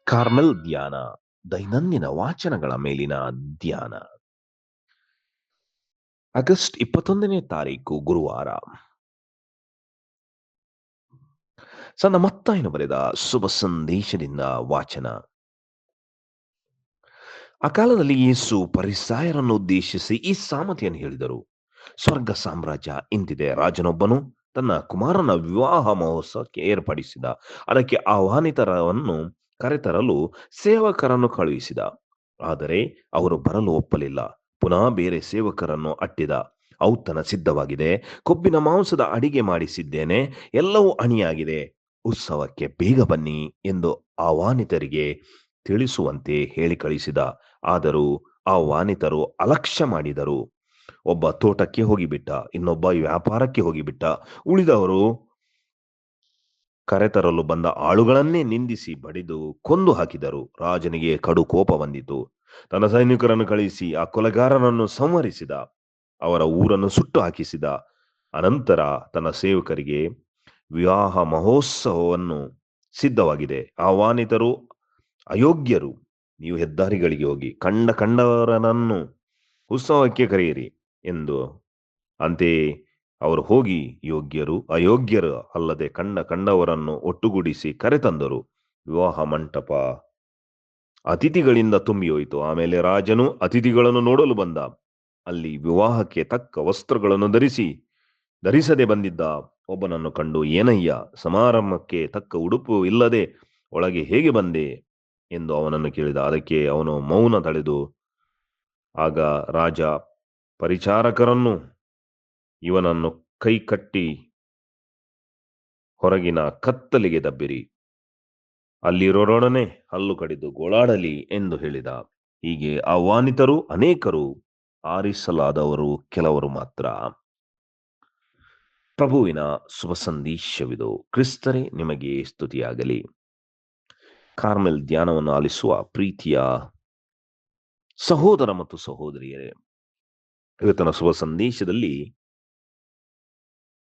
Carmel ಧ್ಯಾನ, ದೈನಂದಿನ ವಾಚನಗಳ ಮೇಲಿನ ಧ್ಯಾನ. ಆಗಸ್ಟ್ 21ನೇ ತಾರೀಕು ಗುರುವಾರ. ಸಂತ ಮತ್ತಾಯನು ಬರೆದ ಶುಭ ಸಂದೇಶದಿಂದ ವಾಚನ. ಆ ಕಾಲದಲ್ಲಿ ಯೇಸು ಫರಿಸಾಯರನ್ನು ಉದ್ದೇಶಿಸಿ ಈ ಸಾಮತೆಯನ್ನು ಹೇಳಿದರು. ಸ್ವರ್ಗ ಸಾಮ್ರಾಜ್ಯ ಇಂತಿದೆ. ರಾಜನೊಬ್ಬನು ತನ್ನ ಕುಮಾರನ ವಿವಾಹ ಮಹೋತ್ಸವಕ್ಕೆ ಏರ್ಪಡಿಸಿದ. ಅದಕ್ಕೆ ಆಹ್ವಾನಿತರವನ್ನು ಕರೆತರಲು ಸೇವಕರನ್ನು ಕಳುಹಿಸಿದ. ಆದರೆ ಅವರು ಬರಲು ಒಪ್ಪಲಿಲ್ಲ. ಪುನಃ ಬೇರೆ ಸೇವಕರನ್ನು ಅಟ್ಟಿದ. ಔತಣ ಸಿದ್ಧವಾಗಿದೆ, ಕೊಬ್ಬಿನ ಮಾಂಸದ ಅಡಿಗೆ ಮಾಡಿಸಿದ್ದೇನೆ, ಎಲ್ಲವೂ ಅಣಿಯಾಗಿದೆ, ಉತ್ಸವಕ್ಕೆ ಬೇಗ ಬನ್ನಿ ಎಂದು ಆಹ್ವಾನಿತರಿಗೆ ತಿಳಿಸುವಂತೆ ಹೇಳಿ ಕಳಿಸಿದ. ಆದರೂ ಆಹ್ವಾನಿತರು ಅಲಕ್ಷ್ಯ ಮಾಡಿದರು. ಒಬ್ಬ ತೋಟಕ್ಕೆ ಹೋಗಿಬಿಟ್ಟ, ಇನ್ನೊಬ್ಬ ವ್ಯಾಪಾರಕ್ಕೆ ಹೋಗಿಬಿಟ್ಟ. ಉಳಿದವರು ಕರೆತರಲು ಬಂದ ಆಳುಗಳನ್ನೇ ನಿಂದಿಸಿ ಬಡಿದು ಕೊಂದು ಹಾಕಿದರು. ರಾಜನಿಗೆ ಕಡು ಕೋಪ ಬಂದಿತು. ತನ್ನ ಸೈನಿಕರನ್ನು ಕಳಿಸಿ ಆ ಕೊಲೆಗಾರರನ್ನು ಸಂಹರಿಸಿದ. ಅವರ ಊರನ್ನು ಸುಟ್ಟು ಹಾಕಿಸಿದ. ಅನಂತರ ತನ್ನ ಸೇವಕರಿಗೆ, ವಿವಾಹ ಮಹೋತ್ಸವವನ್ನು ಸಿದ್ಧವಾಗಿದೆ, ಆಹ್ವಾನಿತರು ಅಯೋಗ್ಯರು, ನೀವು ಹೆದ್ದಾರಿಗಳಿಗೆ ಹೋಗಿ ಕಂಡವರನ್ನು ಉತ್ಸವಕ್ಕೆ ಕರೆಯಿರಿ ಎಂದು. ಅಂತೆಯೇ ಅವರು ಹೋಗಿ ಯೋಗ್ಯರು ಅಯೋಗ್ಯರು ಅಲ್ಲದೆ ಕಂಡವರನ್ನು ಒಟ್ಟುಗೂಡಿಸಿ ಕರೆತಂದರು. ವಿವಾಹ ಮಂಟಪ ಅತಿಥಿಗಳಿಂದ ತುಂಬಿ ಹೋಯಿತು. ಆಮೇಲೆ ರಾಜನು ಅತಿಥಿಗಳನ್ನು ನೋಡಲು ಬಂದ. ಅಲ್ಲಿ ವಿವಾಹಕ್ಕೆ ತಕ್ಕ ವಸ್ತ್ರಗಳನ್ನು ಧರಿಸದೆ ಬಂದಿದ್ದ ಒಬ್ಬನನ್ನು ಕಂಡು, ಏನಯ್ಯ, ಸಮಾರಂಭಕ್ಕೆ ತಕ್ಕ ಉಡುಪು ಇಲ್ಲದೆ ಒಳಗೆ ಹೇಗೆ ಬಂದೆ ಎಂದು ಅವನನ್ನು ಕೇಳಿದ. ಅದಕ್ಕೆ ಅವನು ಮೌನ ತಳೆದು, ಆಗ ರಾಜ ಪರಿಚಾರಕರನ್ನು, ಇವನನ್ನು ಕೈ ಕಟ್ಟಿ ಹೊರಗಿನ ಕತ್ತಲಿಗೆ ದಬ್ಬಿರಿ, ಅಲ್ಲಿರೋರೊಡನೆ ಹಲ್ಲು ಕಡಿದು ಗೋಳಾಡಲಿ ಎಂದು ಹೇಳಿದ. ಹೀಗೆ ಆಹ್ವಾನಿತರು ಅನೇಕರು, ಆರಿಸಲಾದವರು ಕೆಲವರು ಮಾತ್ರ. ಪ್ರಭುವಿನ ಶುಭ ಸಂದೇಶವಿದು. ಕ್ರಿಸ್ತರೇ ನಿಮಗೆ ಸ್ತುತಿಯಾಗಲಿ. ಕಾರ್ಮೆಲ್ ಧ್ಯಾನವನ್ನು ಆಲಿಸುವ ಪ್ರೀತಿಯ ಸಹೋದರ ಮತ್ತು ಸಹೋದರಿಯರೇ, ಇವತ್ತಿನ ಶುಭ ಸಂದೇಶದಲ್ಲಿ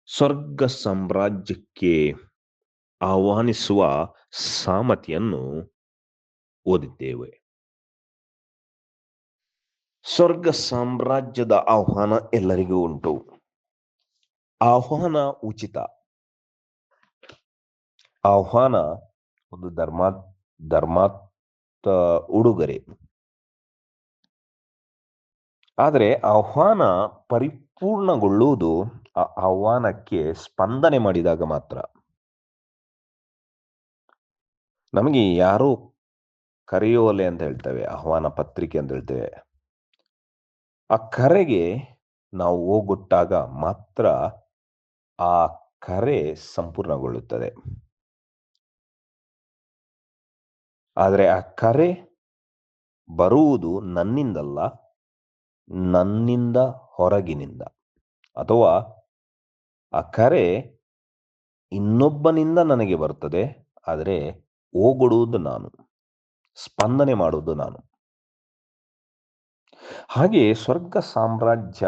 ಸ್ವರ್ಗ ಸಾಮ್ರಾಜ್ಯಕ್ಕೆ ಆಹ್ವಾನಿಸುವ ಸಾಮತೆಯನ್ನು ಓದಿದ್ದೇವೆ. ಸ್ವರ್ಗ ಸಾಮ್ರಾಜ್ಯದ ಆಹ್ವಾನ ಎಲ್ಲರಿಗೂ ಉಂಟು. ಆಹ್ವಾನ ಉಚಿತ. ಆಹ್ವಾನ ಒಂದು ಧರ್ಮಾರ್ಥ ಉಡುಗೊರೆ. ಆದರೆ ಆಹ್ವಾನ ಪರಿಪೂರ್ಣಗೊಳ್ಳುವುದು ಆ ಆಹ್ವಾನಕ್ಕೆ ಸ್ಪಂದನೆ ಮಾಡಿದಾಗ ಮಾತ್ರ. ನಮಗೆ ಯಾರೋ ಕರೆಯೋಲೆ ಅಂತ ಹೇಳ್ತೇವೆ, ಆಹ್ವಾನ ಪತ್ರಿಕೆ ಅಂತ ಹೇಳ್ತೇವೆ. ಆ ಕರೆಗೆ ನಾವು ಹೋಗೊಟ್ಟಾಗ ಮಾತ್ರ ಆ ಕರೆ ಸಂಪೂರ್ಣಗೊಳ್ಳುತ್ತದೆ. ಆದರೆ ಆ ಕರೆ ಬರುವುದು ನನ್ನಿಂದಲ್ಲ, ನನ್ನಿಂದ ಹೊರಗಿನಿಂದ. ಅಥವಾ ಆ ಕರೆ ಇನ್ನೊಬ್ಬನಿಂದ ನನಗೆ ಬರ್ತದೆ, ಆದರೆ ಹೋಗೊಡುವುದು ನಾನು, ಸ್ಪಂದನೆ ಮಾಡುವುದು ನಾನು. ಹಾಗೆ ಸ್ವರ್ಗ ಸಾಮ್ರಾಜ್ಯ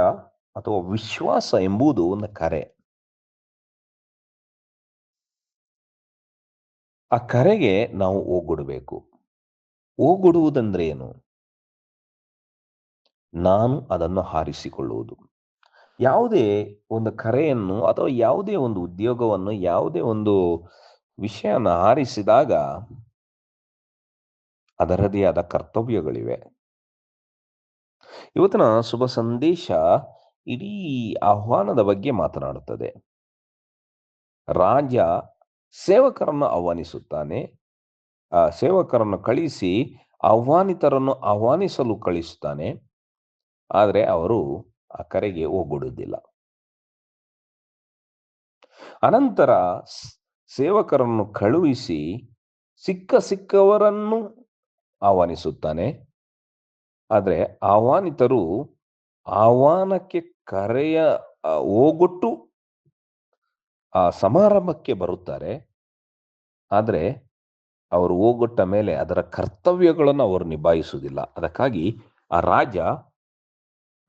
ಅಥವಾ ವಿಶ್ವಾಸ ಎಂಬುದು ಒಂದು ಕರೆ. ಆ ಕರೆಗೆ ನಾವು ಹೋಗೊಡಬೇಕು. ಹೋಗೊಡುವುದಂದ್ರೆ ಏನು? ನಾನು ಅದನ್ನು ಹಾರಿಸಿಕೊಳ್ಳುವುದು. ಯಾವುದೇ ಒಂದು ಕರೆಯನ್ನು ಅಥವಾ ಯಾವುದೇ ಒಂದು ಉದ್ಯೋಗವನ್ನು, ಯಾವುದೇ ಒಂದು ವಿಷಯನ ಹಾರಿಸಿದಾಗ ಅದರದೇ ಆದ ಕರ್ತವ್ಯಗಳಿವೆ. ಇವತ್ತಿನ ಶುಭ ಸಂದೇಶ ಇಡೀ ಆಹ್ವಾನದ ಬಗ್ಗೆ ಮಾತನಾಡುತ್ತದೆ. ರಾಜ ಸೇವಕರನ್ನು ಆಹ್ವಾನಿಸುತ್ತಾನೆ. ಆ ಸೇವಕರನ್ನು ಕಳಿಸಿ ಆಹ್ವಾನಿತರನ್ನು ಆಹ್ವಾನಿಸಲು ಕಳಿಸುತ್ತಾನೆ. ಆದರೆ ಅವರು ಆ ಕರೆಗೆ ಹೋಗೊಡುವುದಿಲ್ಲ. ಅನಂತರ ಸೇವಕರನ್ನು ಕಳುಹಿಸಿ ಸಿಕ್ಕವರನ್ನು ಆಹ್ವಾನಿಸುತ್ತಾನೆ. ಆದರೆ ಆಹ್ವಾನಿತರು ಆಹ್ವಾನಕ್ಕೆ ಕರೆಯ ಹೋಗೊಟ್ಟು ಆ ಸಮಾರಂಭಕ್ಕೆ ಬರುತ್ತಾರೆ. ಆದರೆ ಅವರು ಹೋಗೊಟ್ಟ ಮೇಲೆ ಅದರ ಕರ್ತವ್ಯಗಳನ್ನು ಅವರು ನಿಭಾಯಿಸುವುದಿಲ್ಲ. ಅದಕ್ಕಾಗಿ ಆ ರಾಜ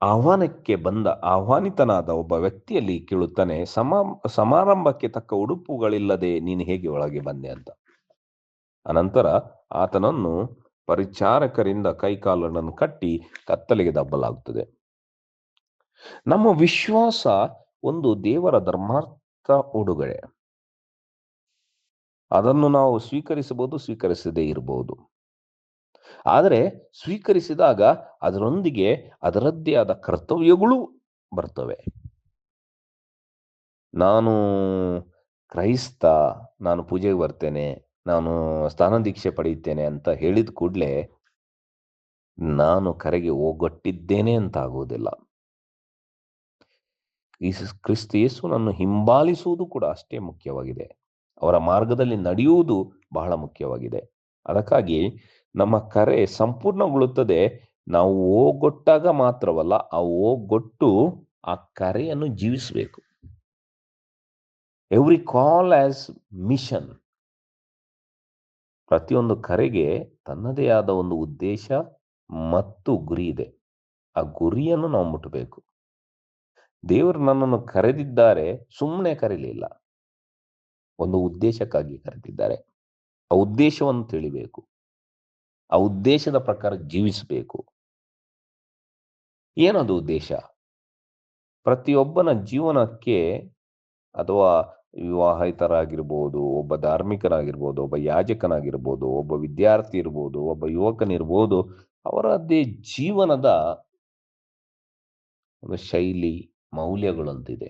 ಆಹ್ವಾನಕ್ಕೆ ಬಂದ ಆಹ್ವಾನಿತನಾದ ಒಬ್ಬ ವ್ಯಕ್ತಿಯಲ್ಲಿ ಕೇಳುತ್ತಾನೆ, ಸಮಾರಂಭಕ್ಕೆ ತಕ್ಕ ಉಡುಪುಗಳಿಲ್ಲದೆ ನೀನು ಹೇಗೆ ಒಳಗೆ ಬಂದೆ ಅಂತ. ಅನಂತರ ಆತನನ್ನು ಪರಿಚಾರಕರಿಂದ ಕೈಕಾಲುಗಳನ್ನು ಕಟ್ಟಿ ಕತ್ತಲೆಗೆ ದಬ್ಬಲಾಗುತ್ತದೆ. ನಮ್ಮ ವಿಶ್ವಾಸ ಒಂದು ದೇವರ ಧರ್ಮಾರ್ಥ ಉಡುಗೊರೆ. ಅದನ್ನು ನಾವು ಸ್ವೀಕರಿಸಬಹುದು, ಸ್ವೀಕರಿಸದೇ ಇರಬಹುದು. ಆದರೆ ಸ್ವೀಕರಿಸಿದಾಗ ಅದರೊಂದಿಗೆ ಅದರದ್ದೇ ಆದ ಕರ್ತವ್ಯಗಳು ಬರ್ತವೆ. ನಾನು ಕ್ರೈಸ್ತ, ನಾನು ಪೂಜೆಗೆ ಬರ್ತೇನೆ, ನಾನು ಸ್ಥಾನದೀಕ್ಷೆ ಪಡೆಯುತ್ತೇನೆ ಅಂತ ಹೇಳಿದ ಕೂಡಲೇ ನಾನು ಕರೆಗೆ ಹೋಗೊಟ್ಟಿದ್ದೇನೆ ಅಂತ ಆಗುವುದಿಲ್ಲ. ಕ್ರಿಸ್ತ ಯೇಸುವನ್ನು ಹಿಂಬಾಲಿಸುವುದು ಕೂಡ ಅಷ್ಟೇ ಮುಖ್ಯವಾಗಿದೆ. ಅವರ ಮಾರ್ಗದಲ್ಲಿ ನಡೆಯುವುದು ಬಹಳ ಮುಖ್ಯವಾಗಿದೆ. ಅದಕ್ಕಾಗಿ ನಮ್ಮ ಕರೆ ಸಂಪೂರ್ಣಗೊಳ್ಳುತ್ತದೆ ನಾವು ಹೋಗೊಟ್ಟಾಗ ಮಾತ್ರವಲ್ಲ, ಆ ಹೋಗೊಟ್ಟು ಆ ಕರೆಯನ್ನು ಜೀವಿಸಬೇಕು. Every call as mission. ಪ್ರತಿಯೊಂದು ಕರೆಗೆ ತನ್ನದೇ ಆದ ಒಂದು ಉದ್ದೇಶ ಮತ್ತು ಗುರಿ ಇದೆ. ಆ ಗುರಿಯನ್ನು ನಾವು ಮುಟ್ಟಬೇಕು. ದೇವರು ನನ್ನನ್ನು ಕರೆದಿದ್ದಾರೆ, ಸುಮ್ಮನೆ ಕರೀಲಿಲ್ಲ, ಒಂದು ಉದ್ದೇಶಕ್ಕಾಗಿ ಕರೆದಿದ್ದಾರೆ. ಆ ಉದ್ದೇಶವನ್ನು ತಿಳಿಬೇಕು, ಆ ಉದ್ದೇಶದ ಪ್ರಕಾರ ಜೀವಿಸಬೇಕು. ಏನದು ಉದ್ದೇಶ? ಪ್ರತಿಯೊಬ್ಬನ ಜೀವನಕ್ಕೆ, ಅಥವಾ ವಿವಾಹಿತರಾಗಿರ್ಬೋದು, ಒಬ್ಬ ಧಾರ್ಮಿಕನಾಗಿರ್ಬೋದು, ಒಬ್ಬ ಯಾಜಕನಾಗಿರ್ಬೋದು, ಒಬ್ಬ ವಿದ್ಯಾರ್ಥಿ ಇರ್ಬೋದು, ಒಬ್ಬ ಯುವಕನಿರ್ಬೋದು, ಅವರದ್ದೇ ಜೀವನದ ಒಂದು ಶೈಲಿ, ಮೌಲ್ಯಗಳಂತಿದೆ.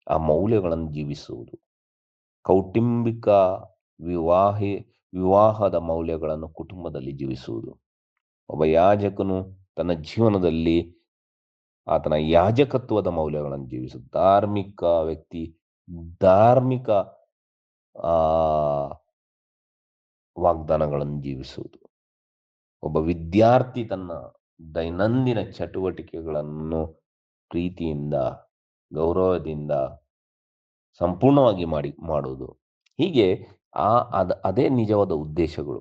ಆ ಮೌಲ್ಯಗಳನ್ನು ಜೀವಿಸುವುದು, ಕೌಟುಂಬಿಕ ವಿವಾಹದ ಮೌಲ್ಯಗಳನ್ನು ಕುಟುಂಬದಲ್ಲಿ ಜೀವಿಸುವುದು. ಒಬ್ಬ ಯಾಜಕನು ತನ್ನ ಜೀವನದಲ್ಲಿ ಆತನ ಯಾಜಕತ್ವದ ಮೌಲ್ಯಗಳನ್ನು ಜೀವಿಸುವುದು. ಧಾರ್ಮಿಕ ವ್ಯಕ್ತಿ ಧಾರ್ಮಿಕ ವಾಗ್ದಾನಗಳನ್ನು ಜೀವಿಸುವುದು. ಒಬ್ಬ ವಿದ್ಯಾರ್ಥಿ ತನ್ನ ದೈನಂದಿನ ಚಟುವಟಿಕೆಗಳನ್ನು ಪ್ರೀತಿಯಿಂದ, ಗೌರವದಿಂದ ಸಂಪೂರ್ಣವಾಗಿ ಮಾಡುವುದು. ಹೀಗೆ ಅದೇ ನಿಜವಾದ ಉದ್ದೇಶಗಳು.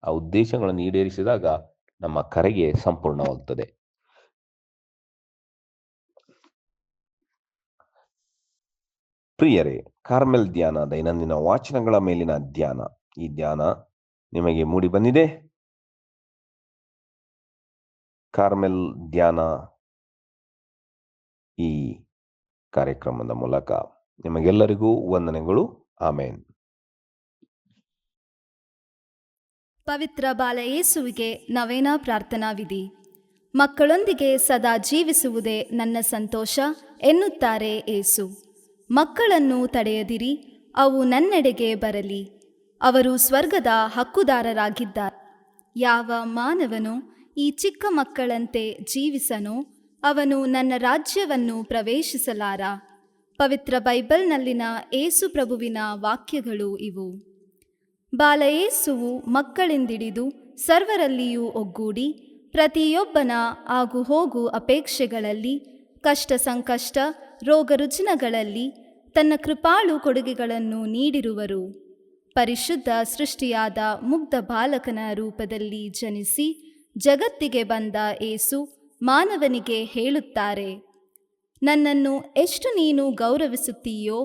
ಆ ಉದ್ದೇಶಗಳನ್ನು ಈಡೇರಿಸಿದಾಗ ನಮ್ಮ ಕರೆಗೆ ಸಂಪೂರ್ಣವಾಗುತ್ತದೆ. ಪ್ರಿಯರೇ, ಕಾರ್ಮೆಲ್ ಧ್ಯಾನ, ದೈನಂದಿನ ವಾಚನಗಳ ಮೇಲಿನ ಧ್ಯಾನ. ಈ ಧ್ಯಾನ ನಿಮಗೆ ಮೂಡಿ ಬಂದಿದೆ. ಕಾರ್ಮೆಲ್ ಧ್ಯಾನ ಈ ಕಾರ್ಯಕ್ರಮದ ಮೂಲಕ ನಿಮಗೆಲ್ಲರಿಗೂ ವಂದನೆಗಳು. ಆಮೇನ್. ಪವಿತ್ರ ಬಾಲ ಯೇಸುವಿಗೆ ನವೇನ ಪ್ರಾರ್ಥನಾ ವಿಧಿ. ಮಕ್ಕಳೊಂದಿಗೆ ಸದಾ ಜೀವಿಸುವುದೇ ನನ್ನ ಸಂತೋಷ ಎನ್ನುತ್ತಾರೆ ಯೇಸು. ಮಕ್ಕಳನ್ನು ತಡೆಯದಿರಿ, ಅವು ನನ್ನೆಡೆಗೆ ಬರಲಿ. ಅವರು ಸ್ವರ್ಗದ ಹಕ್ಕುದಾರರಾಗಿದ್ದಾರೆ. ಯಾವ ಮಾನವನು ಈ ಚಿಕ್ಕ ಮಕ್ಕಳಂತೆ ಜೀವಿಸನೋ ಅವನು ನನ್ನ ರಾಜ್ಯವನ್ನು ಪ್ರವೇಶಿಸಲಾರ. ಪವಿತ್ರ ಬೈಬಲ್ನಲ್ಲಿನ ಯೇಸು ಪ್ರಭುವಿನ ವಾಕ್ಯಗಳು ಇವು. ಬಾಲ ಯೇಸುವು ಮಕ್ಕಳಿಂದಿಡಿದು ಸರ್ವರಲ್ಲಿಯೂ ಒಗ್ಗೂಡಿ ಪ್ರತಿಯೊಬ್ಬನ ಆಗು ಹೋಗು ಅಪೇಕ್ಷೆಗಳಲ್ಲಿ, ಕಷ್ಟ ಸಂಕಷ್ಟ, ರೋಗ ರುಜಿನಗಳಲ್ಲಿ ತನ್ನ ಕೃಪಾಳು ಕೊಡುಗೆಗಳನ್ನು ನೀಡಿರುವರು. ಪರಿಶುದ್ಧ ಸೃಷ್ಟಿಯಾದ ಮುಗ್ಧ ಬಾಲಕನ ರೂಪದಲ್ಲಿ ಜನಿಸಿ ಜಗತ್ತಿಗೆ ಬಂದ ಯೇಸು ಮಾನವನಿಗೆ ಹೇಳುತ್ತಾರೆ, ನನ್ನನ್ನು ಎಷ್ಟು ನೀನು ಗೌರವಿಸುತ್ತೀಯೋ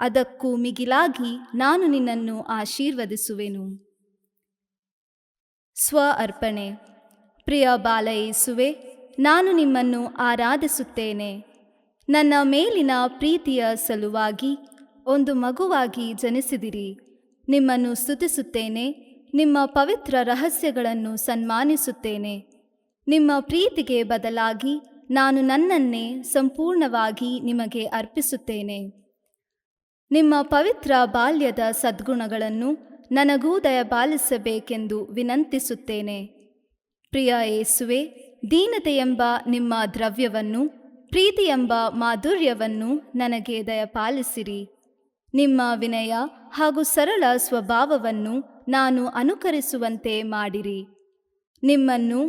ಅದಕ್ಕೂ ಮಿಗಿಲಾಗಿ ನಾನು ನಿನ್ನನ್ನು ಆಶೀರ್ವದಿಸುವೆನು. ಸ್ವ ಅರ್ಪಣೆ. ಪ್ರಿಯ ಬಾಲ ಯೇಸುವೆ, ನಾನು ನಿಮ್ಮನ್ನು ಆರಾಧಿಸುತ್ತೇನೆ. ನನ್ನ ಮೇಲಿನ ಪ್ರೀತಿಯ ಸಲುವಾಗಿ ಒಂದು ಮಗುವಾಗಿ ಜನಿಸಿದಿರಿ. ನಿಮ್ಮನ್ನು ಸ್ತುತಿಸುತ್ತೇನೆ. ನಿಮ್ಮ ಪವಿತ್ರ ರಹಸ್ಯಗಳನ್ನು ಸನ್ಮಾನಿಸುತ್ತೇನೆ. ನಿಮ್ಮ ಪ್ರೀತಿಗೆ ಬದಲಾಗಿ ನಾನು ನನ್ನನ್ನೇ ಸಂಪೂರ್ಣವಾಗಿ ನಿಮಗೆ ಅರ್ಪಿಸುತ್ತೇನೆ. ನಿಮ್ಮ ಪವಿತ್ರ ಬಾಲ್ಯದ ಸದ್ಗುಣಗಳನ್ನು ನನಗೂ ದಯಪಾಲಿಸಬೇಕೆಂದು ವಿನಂತಿಸುತ್ತೇನೆ. ಪ್ರಿಯ ಯೇಸುವೆ, ದೀನತೆ ಎಂಬ ನಿಮ್ಮ ದ್ರವ್ಯವನ್ನು, ಪ್ರೀತಿ ಎಂಬ ಮಾಧುರ್ಯವನ್ನು ನನಗೆ ದಯಪಾಲಿಸಿರಿ. ನಿಮ್ಮ ವಿನಯ ಹಾಗೂ ಸರಳ ಸ್ವಭಾವವನ್ನು ನಾನು ಅನುಕರಿಸುವಂತೆ ಮಾಡಿರಿ. ನಿಮ್ಮನ್ನು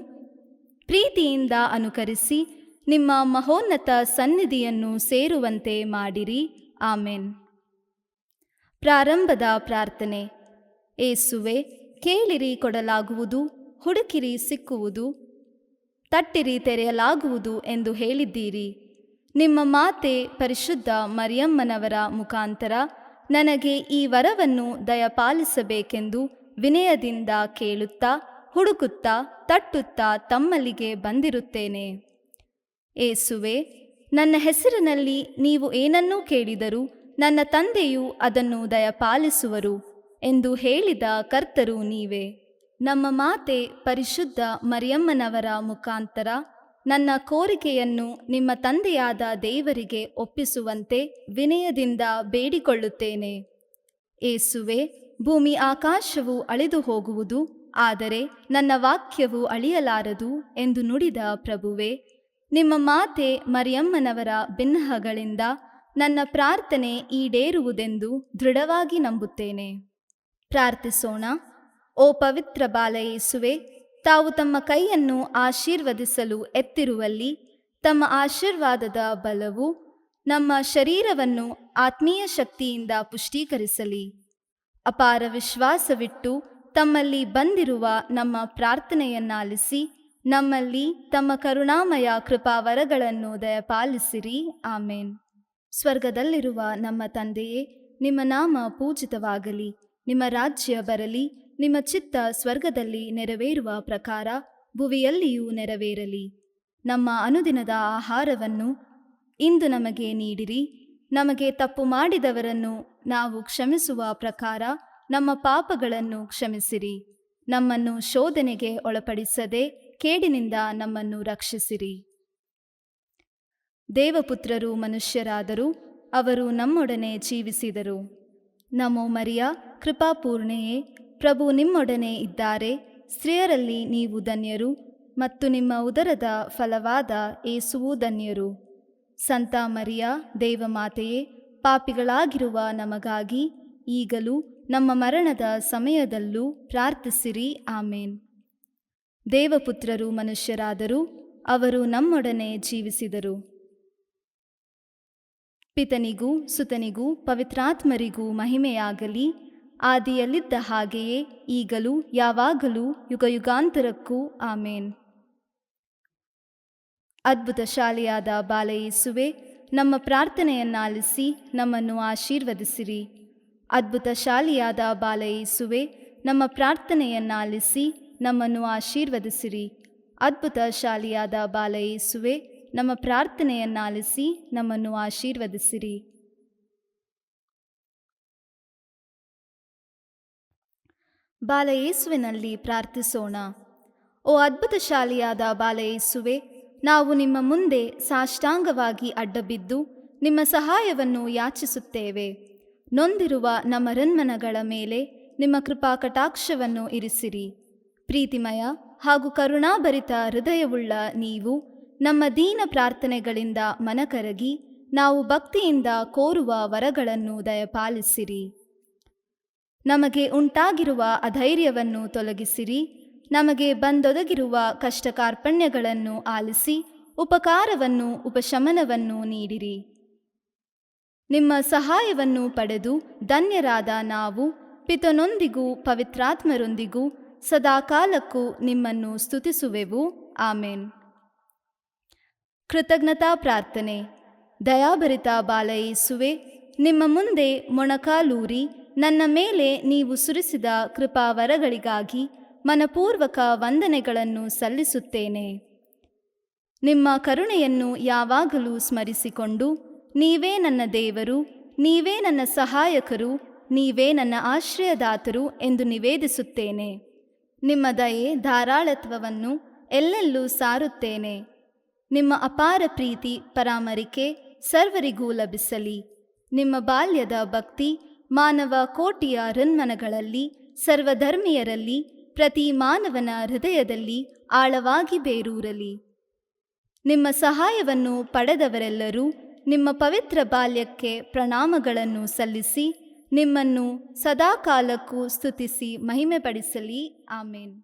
ಪ್ರೀತಿಯಿಂದ ಅನುಕರಿಸಿ ನಿಮ್ಮ ಮಹೋನ್ನತ ಸನ್ನಿಧಿಯನ್ನು ಸೇರುವಂತೆ ಮಾಡಿರಿ. ಆಮೆನ್. ಪ್ರಾರಂಭದ ಪ್ರಾರ್ಥನೆ. ಯೇಸುವೆ, ಕೇಳಿರಿ ಕೊಡಲಾಗುವುದು, ಹುಡುಕಿರಿ ಸಿಕ್ಕುವುದು, ತಟ್ಟಿರಿ ತೆರೆಯಲಾಗುವುದು ಎಂದು ಹೇಳಿದ್ದೀರಿ. ನಿಮ್ಮ ಮಾತೆ ಪರಿಶುದ್ಧ ಮರಿಯಮ್ಮನವರ ಮುಖಾಂತರ ನನಗೆ ಈ ವರವನ್ನು ದಯಪಾಲಿಸಬೇಕೆಂದು ವಿನಯದಿಂದ ಕೇಳುತ್ತಾ, ಹುಡುಕುತ್ತಾ, ತಟ್ಟುತ್ತಾ ತಮ್ಮಲ್ಲಿಗೆ ಬಂದಿರುತ್ತೇನೆ. ಏಸುವೆ, ನನ್ನ ಹೆಸರಿನಲ್ಲಿ ನೀವು ಏನನ್ನೂ ಕೇಳಿದರೂ ನನ್ನ ತಂದೆಯು ಅದನ್ನು ದಯಪಾಲಿಸುವರು ಎಂದು ಹೇಳಿದ ಕರ್ತರು ನೀವೇ. ನಮ್ಮ ಮಾತೆ ಪರಿಶುದ್ಧ ಮರಿಯಮ್ಮನವರ ಮುಖಾಂತರ ನನ್ನ ಕೋರಿಕೆಯನ್ನು ನಿಮ್ಮ ತಂದೆಯಾದ ದೇವರಿಗೆ ಒಪ್ಪಿಸುವಂತೆ ವಿನಯದಿಂದ ಬೇಡಿಕೊಳ್ಳುತ್ತೇನೆ. ಏಸುವೆ, ಭೂಮಿ ಆಕಾಶವು ಅಳಿದು ಹೋಗುವುದು, ಆದರೆ ನನ್ನ ವಾಕ್ಯವು ಅಳಿಯಲಾರದು ಎಂದು ನುಡಿದ ಪ್ರಭುವೆ, ನಿಮ್ಮ ಮಾತೆ ಮರಿಯಮ್ಮನವರ ಬಿನ್ನಹಗಳಿಂದ ನನ್ನ ಪ್ರಾರ್ಥನೆ ಈಡೇರುವುದೆಂದು ದೃಢವಾಗಿ ನಂಬುತ್ತೇನೆ. ಪ್ರಾರ್ಥಿಸೋಣ. ಓ ಪವಿತ್ರ ಬಾಲ ಯೇಸುವೆ, ತಾವು ತಮ್ಮ ಕೈಯನ್ನು ಆಶೀರ್ವದಿಸಲು ಎತ್ತಿರುವಲ್ಲಿ ತಮ್ಮ ಆಶೀರ್ವಾದದ ಬಲವು ನಮ್ಮ ಶರೀರವನ್ನು ಆತ್ಮೀಯ ಶಕ್ತಿಯಿಂದ ಪುಷ್ಟೀಕರಿಸಲಿ. ಅಪಾರ ವಿಶ್ವಾಸವಿಟ್ಟು ತಮ್ಮಲ್ಲಿ ಬಂದಿರುವ ನಮ್ಮ ಪ್ರಾರ್ಥನೆಯನ್ನಾಲಿಸಿ ನಮ್ಮಲ್ಲಿ ತಮ್ಮ ಕರುಣಾಮಯ ಕೃಪಾವರಗಳನ್ನು ದಯಪಾಲಿಸಿರಿ. ಆಮೇನ್. ಸ್ವರ್ಗದಲ್ಲಿರುವ ನಮ್ಮ ತಂದೆಯೇ, ನಿಮ್ಮ ನಾಮ ಪೂಜಿತವಾಗಲಿ, ನಿಮ್ಮ ರಾಜ್ಯ ಬರಲಿ, ನಿಮ್ಮ ಚಿತ್ತ ಸ್ವರ್ಗದಲ್ಲಿ ನೆರವೇರುವ ಪ್ರಕಾರ ಭುವಿಯಲ್ಲಿಯೂ ನೆರವೇರಲಿ. ನಮ್ಮ ಅನುದಿನದ ಆಹಾರವನ್ನು ಇಂದು ನಮಗೆ ನೀಡಿರಿ. ನಮಗೆ ತಪ್ಪು ಮಾಡಿದವರನ್ನು ನಾವು ಕ್ಷಮಿಸುವ ಪ್ರಕಾರ ನಮ್ಮ ಪಾಪಗಳನ್ನು ಕ್ಷಮಿಸಿರಿ. ನಮ್ಮನ್ನು ಶೋಧನೆಗೆ ಒಳಪಡಿಸದೆ ಕೇಡಿನಿಂದ ನಮ್ಮನ್ನು ರಕ್ಷಿಸಿರಿ. ದೇವಪುತ್ರರು ಮನುಷ್ಯರಾದರು, ಅವರು ನಮ್ಮೊಡನೆ ಜೀವಿಸಿದರು. ನಮೋ ಮರಿಯ, ಕೃಪಾಪೂರ್ಣೆಯೇ, ಪ್ರಭು ನಿಮ್ಮೊಡನೆ ಇದ್ದಾರೆ. ಸ್ತ್ರೀಯರಲ್ಲಿ ನೀವು ಧನ್ಯರು, ಮತ್ತು ನಿಮ್ಮ ಉದರದ ಫಲವಾದ ಯೇಸುವೂ ಧನ್ಯರು. ಸಂತ ಮರಿಯ, ದೇವಮಾತೆಯೇ, ಪಾಪಿಗಳಾಗಿರುವ ನಮಗಾಗಿ ಈಗಲೂ ನಮ್ಮ ಮರಣದ ಸಮಯದಲ್ಲೂ ಪ್ರಾರ್ಥಿಸಿರಿ. ಆಮೇನ್. ದೇವಪುತ್ರರು ಮನುಷ್ಯರಾದರು, ಅವರು ನಮ್ಮೊಡನೆ ಜೀವಿಸಿದರು. ಪಿತನಿಗೂ ಸುತನಿಗೂ ಪವಿತ್ರಾತ್ಮರಿಗೂ ಮಹಿಮೆಯಾಗಲಿ, ಆದಿಯಲ್ಲಿದ್ದ ಹಾಗೆಯೇ ಈಗಲೂ ಯಾವಾಗಲೂ ಯುಗಯುಗಾಂತರಕ್ಕೂ. ಆಮೇನ್. ಅದ್ಭುತ ಶಾಲೆಯಾದ ಬಾಲ ಯೇಸುವೆ, ನಮ್ಮ ಪ್ರಾರ್ಥನೆಯನ್ನಾಲಿಸಿ ನಮ್ಮನ್ನು ಆಶೀರ್ವದಿಸಿರಿ. ಅದ್ಭುತ ಶಾಲೆಯಾದ ಬಾಲ ಯೇಸುವೆ, ನಮ್ಮ ಪ್ರಾರ್ಥನೆಯನ್ನಾಲಿಸಿ ನಮ್ಮನ್ನು ಆಶೀರ್ವದಿಸಿರಿ. ಅದ್ಭುತ ಶಾಲೆಯಾದ ಬಾಲ ಯೇಸುವೆ, ನಮ್ಮ ಪ್ರಾರ್ಥನೆಯನ್ನಾಲಿಸಿ ನಮ್ಮನ್ನು ಆಶೀರ್ವದಿಸಿರಿ. ಬಾಲ ಯೇಸುವಿನಲ್ಲಿ ಪ್ರಾರ್ಥಿಸೋಣ. ಓ ಅದ್ಭುತ ಶಾಲೆಯಾದ ಬಾಲ ಯೇಸುವೆ, ನಾವು ನಿಮ್ಮ ಮುಂದೆ ಸಾಷ್ಟಾಂಗವಾಗಿ ಅಡ್ಡಬಿದ್ದು ನಿಮ್ಮ ಸಹಾಯವನ್ನು ಯಾಚಿಸುತ್ತೇವೆ. ನೊಂದಿರುವ ನಮ್ಮ ರನ್ಮನಗಳ ಮೇಲೆ ನಿಮ್ಮ ಕೃಪಾ ಕಟಾಕ್ಷವನ್ನು ಇರಿಸಿರಿ. ಪ್ರೀತಿಮಯ ಹಾಗೂ ಕರುಣಾಭರಿತ ಹೃದಯವುಳ್ಳ ನೀವು ನಮ್ಮ ದೀನ ಪ್ರಾರ್ಥನೆಗಳಿಂದ ಮನಕರಗಿ ನಾವು ಭಕ್ತಿಯಿಂದ ಕೋರುವ ವರಗಳನ್ನು ದಯಪಾಲಿಸಿರಿ. ನಮಗೆ ಉಂಟಾಗಿರುವ ಅಧೈರ್ಯವನ್ನು ತೊಲಗಿಸಿರಿ. ನಮಗೆ ಬಂದೊದಗಿರುವ ಕಷ್ಟ ಕಾರ್ಪಣ್ಯಗಳನ್ನು ಆಲಿಸಿ ಉಪಕಾರವನ್ನು ಉಪಶಮನವನ್ನು ನೀಡಿರಿ. ನಿಮ್ಮ ಸಹಾಯವನ್ನು ಪಡೆದು ಧನ್ಯರಾದ ನಾವು ಪಿತನೊಂದಿಗೂ ಪವಿತ್ರಾತ್ಮರೊಂದಿಗೂ ಸದಾಕಾಲಕ್ಕೂ ನಿಮ್ಮನ್ನು ಸ್ತುತಿಸುವೆವು. ಆಮೇನ್. ಕೃತಜ್ಞತಾ ಪ್ರಾರ್ಥನೆ. ದಯಾಭರಿತ ಬಾಲ ಯೇಸುವೆ, ನಿಮ್ಮ ಮುಂದೆ ಮೊಣಕಾಲೂರಿ ನನ್ನ ಮೇಲೆ ನೀವು ಸುರಿಸಿದ ಕೃಪಾವರಗಳಿಗಾಗಿ ಮನಪೂರ್ವಕ ವಂದನೆಗಳನ್ನು ಸಲ್ಲಿಸುತ್ತೇನೆ. ನಿಮ್ಮ ಕರುಣೆಯನ್ನು ಯಾವಾಗಲೂ ಸ್ಮರಿಸಿಕೊಂಡು, ನೀವೇ ನನ್ನ ದೇವರು, ನೀವೇ ನನ್ನ ಸಹಾಯಕರು, ನೀವೇ ನನ್ನ ಆಶ್ರಯದಾತರು ಎಂದು ನಿವೇದಿಸುತ್ತೇನೆ. ನಿಮ್ಮ ದಯೆ ಧಾರಾಳತ್ವವನ್ನು ಎಲ್ಲೆಲ್ಲೂ ಸಾರುತ್ತೇನೆ. ನಿಮ್ಮ ಅಪಾರ ಪ್ರೀತಿ ಪರಾಮರಿಕೆ ಸರ್ವರಿಗೂ ಲಭಿಸಲಿ. ನಿಮ್ಮ ಬಾಲ್ಯದ ಭಕ್ತಿ ಮಾನವ ಕೋಟಿಯ ರನ್ಮನಗಳಲ್ಲಿ, ಸರ್ವಧರ್ಮೀಯರಲ್ಲಿ, ಪ್ರತಿ ಮಾನವನ ಹೃದಯದಲ್ಲಿ ಆಳವಾಗಿ ಬೇರೂರಲಿ. ನಿಮ್ಮ ಸಹಾಯವನ್ನು ಪಡೆದವರೆಲ್ಲರೂ ನಿಮ್ಮ ಪವಿತ್ರ ಬಾಲ್ಯಕ್ಕೆ ಪ್ರಣಾಮಗಳನ್ನು ಸಲ್ಲಿಸಿ ನಿಮ್ಮನ್ನು ಸದಾಕಾಲಕ್ಕೂ ಸ್ತುತಿಸಿ ಮಹಿಮೆಪಡಿಸಲಿ. ಆಮೇನ್.